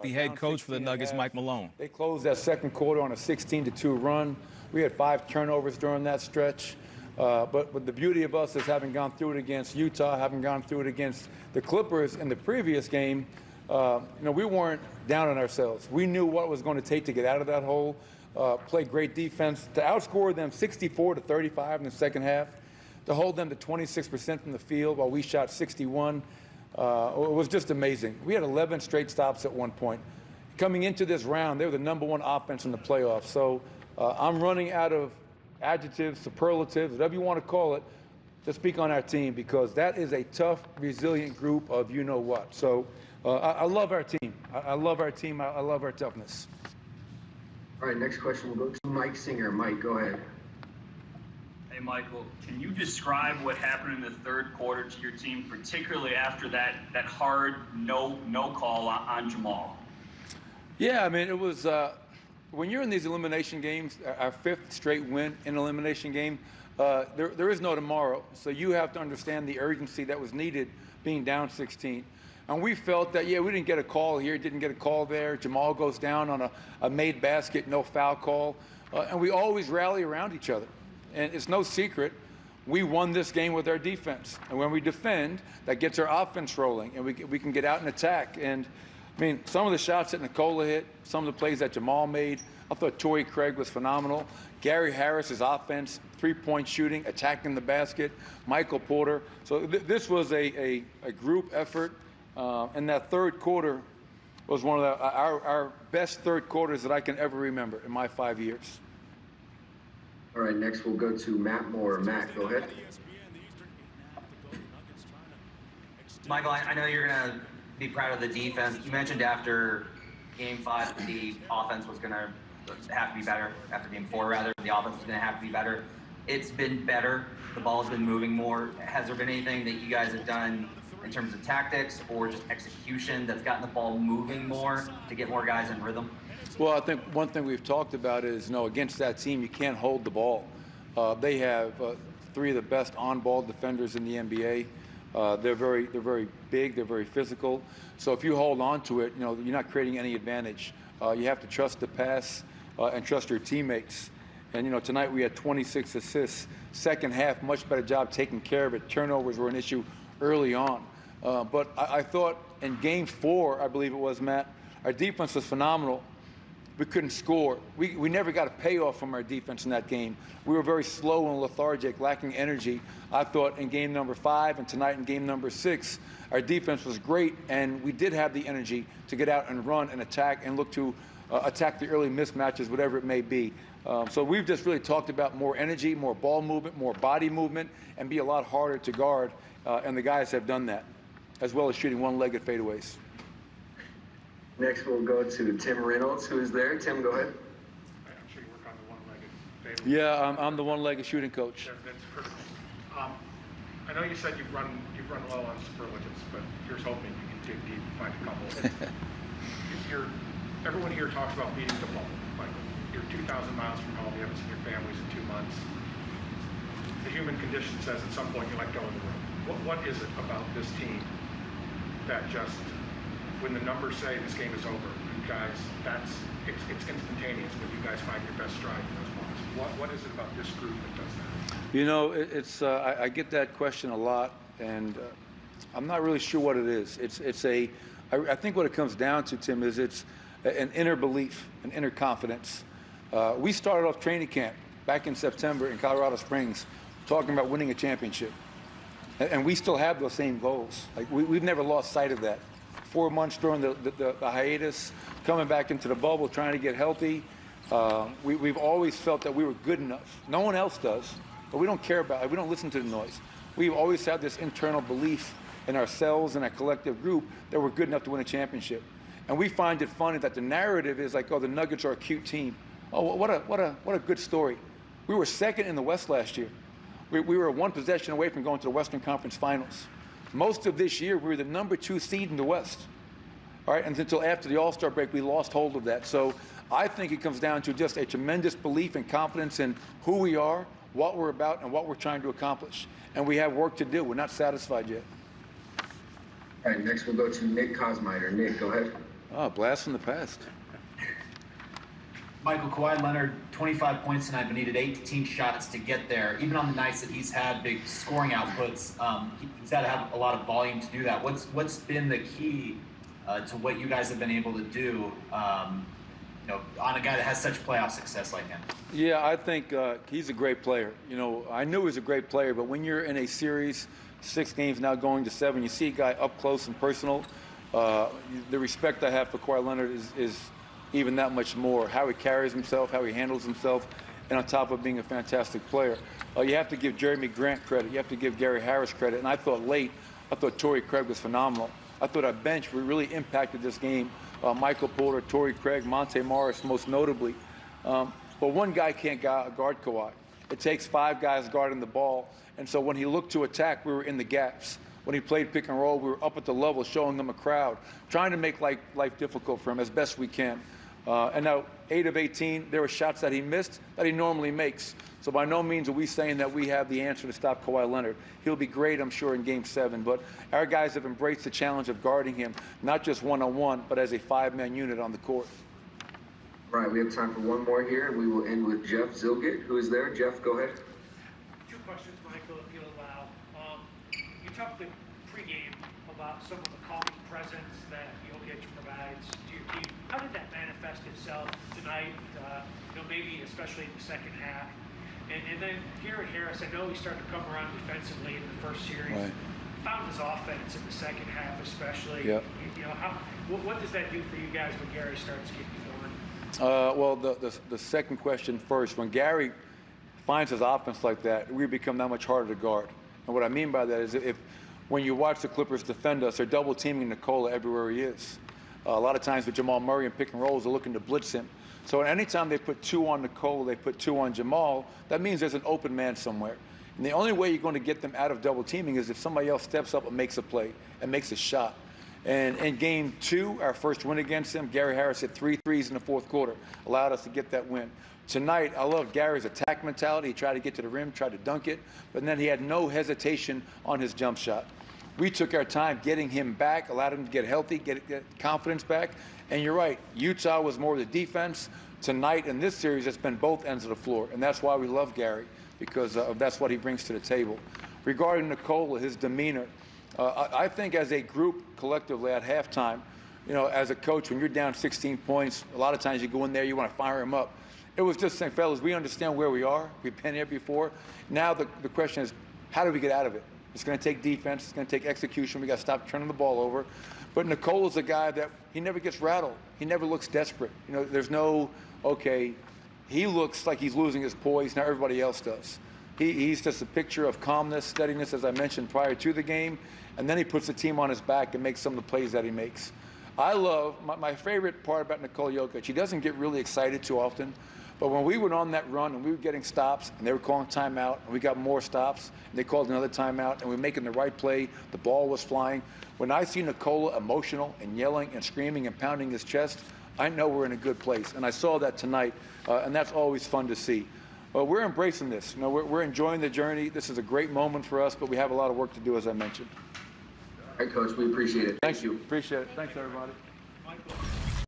The head coach for the Nuggets, Mike Malone. They closed that second quarter on a 16-2 run. We had 5 turnovers during that stretch. But the beauty of us is having gone through it against Utah, having gone through it against the Clippers in the previous game, we weren't down on ourselves. We knew what it was going to take to get out of that hole, play great defense, to outscore them 64-35 in the second half, to hold them to 26% from the field while we shot 61. It was just amazing. We had 11 straight stops at one point. Coming into this round, they were the #1 offense in the playoffs. So I'm running out of adjectives, superlatives, whatever you want to call it, to speak on our team, because that is a tough, resilient group of you-know-what. So I love our team. I love our team. I love our toughness. All right, next question will go to Mike Singer. Mike, go ahead. Hey, Michael, can you describe what happened in the third quarter to your team, particularly after that hard no call on Jamal? Yeah, I mean, it was when you're in these elimination games, our 5th straight win in an elimination game, there is no tomorrow. So you have to understand the urgency that was needed being down 16. And we felt that, we didn't get a call here, didn't get a call there. Jamal goes down on a made basket, no foul call. And we always rally around each other. And it's no secret, we won this game with our defense. And when we defend, that gets our offense rolling, and we can get out and attack. And I mean, some of the shots that Nikola hit, some of the plays that Jamal made, I thought Torrey Craig was phenomenal. Gary Harris's offense, 3-point shooting, attacking the basket, Michael Porter. So this was a group effort. And that third quarter was one of our best third quarters that I can ever remember in my 5 years. All right, next we'll go to Matt Moore. Matt, go ahead. Michael, I know you're going to be proud of the defense. You mentioned after Game 5 the offense was going to have to be better. After Game 4, rather, the offense was going to have to be better. It's been better. The ball's been moving more. Has there been anything that you guys have done in terms of tactics or just execution that's gotten the ball moving more to get more guys in rhythm? Well, I think one thing we've talked about is, against that team, you can't hold the ball. They have 3 of the best on-ball defenders in the NBA. They're very big. They're very physical. So if you hold on to it, you're not creating any advantage. You have to trust the pass and trust your teammates. And tonight we had 26 assists. Second half, much better job taking care of it. Turnovers were an issue early on. But I thought in Game 4, I believe it was, Matt, our defense was phenomenal. We couldn't score. We never got a payoff from our defense in that game. We were very slow and lethargic, lacking energy. I thought in game number 5 and tonight in game number 6, our defense was great, and we did have the energy to get out and run and attack and look to attack the early mismatches, whatever it may be. So we've just really talked about more energy, more ball movement, more body movement, and be a lot harder to guard, and the guys have done that, as well as shooting one-legged fadeaways. Next, we'll go to Tim Reynolds, who is there. Tim, go ahead. I'm sure you work on the one-legged fadeaway. Yeah, I'm the one-legged shooting coach. That's perfect. I know you said you've run well on superlatives, but here's hoping you can dig deep and find a couple. Everyone here talks about beating the bubble. Like, you're 2,000 miles from home. You haven't seen your families in 2 months. The human condition says at some point you let go of the road. What is it about this team that just, when the numbers say this game is over, you guys, it's instantaneous, but you guys find your best stride in those moments. What is it about this group that does that? It's I get that question a lot, and I'm not really sure what it is. I think what it comes down to, Tim, is it's an inner belief, an inner confidence. We started off training camp back in September in Colorado Springs talking about winning a championship. And we still have those same goals. Like we've never lost sight of that. 4 months during the hiatus, coming back into the bubble, trying to get healthy. We've always felt that we were good enough. No one else does, but we don't care about it. We don't listen to the noise. We've always had this internal belief in ourselves and our collective group that we're good enough to win a championship. And we find it funny that the narrative is like, oh, the Nuggets are a cute team. Oh, what a good story. We were second in the West last year. We were 1 possession away from going to the Western Conference Finals. Most of this year, we were the #2 seed in the West. All right, and until after the All-Star break, we lost hold of that. So I think it comes down to just a tremendous belief and confidence in who we are, what we're about, and what we're trying to accomplish. And we have work to do. We're not satisfied yet. All right, next we'll go to Nick Kosmider. Nick, go ahead. Oh, blast from the past. Michael, Kawhi Leonard, 25 points tonight, but needed 18 shots to get there. Even on the nights that he's had big scoring outputs, he's had to have a lot of volume to do that. What's been the key to what you guys have been able to do, on a guy that has such playoff success like him? Yeah, I think he's a great player. I knew he was a great player, but when you're in a series, 6 games now going to 7, you see a guy up close and personal. The respect I have for Kawhi Leonard is even that much more. How he carries himself, how he handles himself, and on top of being a fantastic player. You have to give Jeremy Grant credit. You have to give Gary Harris credit. And I thought Torrey Craig was phenomenal. I thought our bench really impacted this game. Michael Porter, Torrey Craig, Monte Morris, most notably. But one guy can't guard Kawhi. It takes 5 guys guarding the ball. And so when he looked to attack, we were in the gaps. When he played pick and roll, we were up at the level, showing him a crowd, trying to make life difficult for him as best we can. And now 8 of 18, there were shots that he missed that he normally makes. So by no means are we saying that we have the answer to stop Kawhi Leonard. He'll be great, I'm sure, in Game 7. But our guys have embraced the challenge of guarding him, not just one-on-one, but as a 5-man unit on the court. All right, we have time for one more here, and we will end with Jeff Zilgit, who is there. Jeff, go ahead. 2 questions, Michael, if you'll allow. You talked in pregame about some of the calming presence that Jokic provides to your team. How did that manifest itself tonight, maybe especially in the second half? And then Gary Harris, I know he started to come around defensively in the first series. Right. Found his offense in the second half especially. Yep. What does that do for you guys when Gary starts getting going? Well, the second question first. When Gary finds his offense like that, we become that much harder to guard. And what I mean by that is when you watch the Clippers defend us, they're double teaming Nikola everywhere he is. A lot of times with Jamal Murray and pick and rolls, they're looking to blitz him. So anytime they put 2 on Nikola, they put 2 on Jamal, that means there's an open man somewhere. And the only way you're going to get them out of double teaming is if somebody else steps up and makes a play and makes a shot. And in Game 2, our first win against them, Gary Harris hit 3 threes in the fourth quarter, allowed us to get that win. Tonight, I love Gary's attack mentality. He tried to get to the rim, tried to dunk it, but then he had no hesitation on his jump shot. We took our time getting him back, allowed him to get healthy, get confidence back. And you're right, Utah was more the defense. Tonight in this series, it's been both ends of the floor, and that's why we love Gary, because that's what he brings to the table. Regarding Nikola, his demeanor, I think as a group collectively at halftime, as a coach, when you're down 16 points, a lot of times you go in there, you want to fire him up. It was just saying, fellas, we understand where we are. We've been here before. Now the question is, how do we get out of it? It's going to take defense. It's going to take execution. We got to stop turning the ball over. But Nikola's a guy that he never gets rattled. He never looks desperate. There's no, he looks like he's losing his poise. Now everybody else does. He's just a picture of calmness, steadiness, as I mentioned prior to the game. And then he puts the team on his back and makes some of the plays that he makes. I love, my favorite part about Nikola Jokic, he doesn't get really excited too often. But when we went on that run and we were getting stops and they were calling timeout and we got more stops and they called another timeout and we were making the right play, the ball was flying. When I see Nikola emotional and yelling and screaming and pounding his chest, I know we're in a good place. And I saw that tonight, and that's always fun to see. We're embracing this. We're enjoying the journey. This is a great moment for us, but we have a lot of work to do, as I mentioned. All right, Coach, we appreciate it. Thank you. Appreciate it. Thanks, everybody.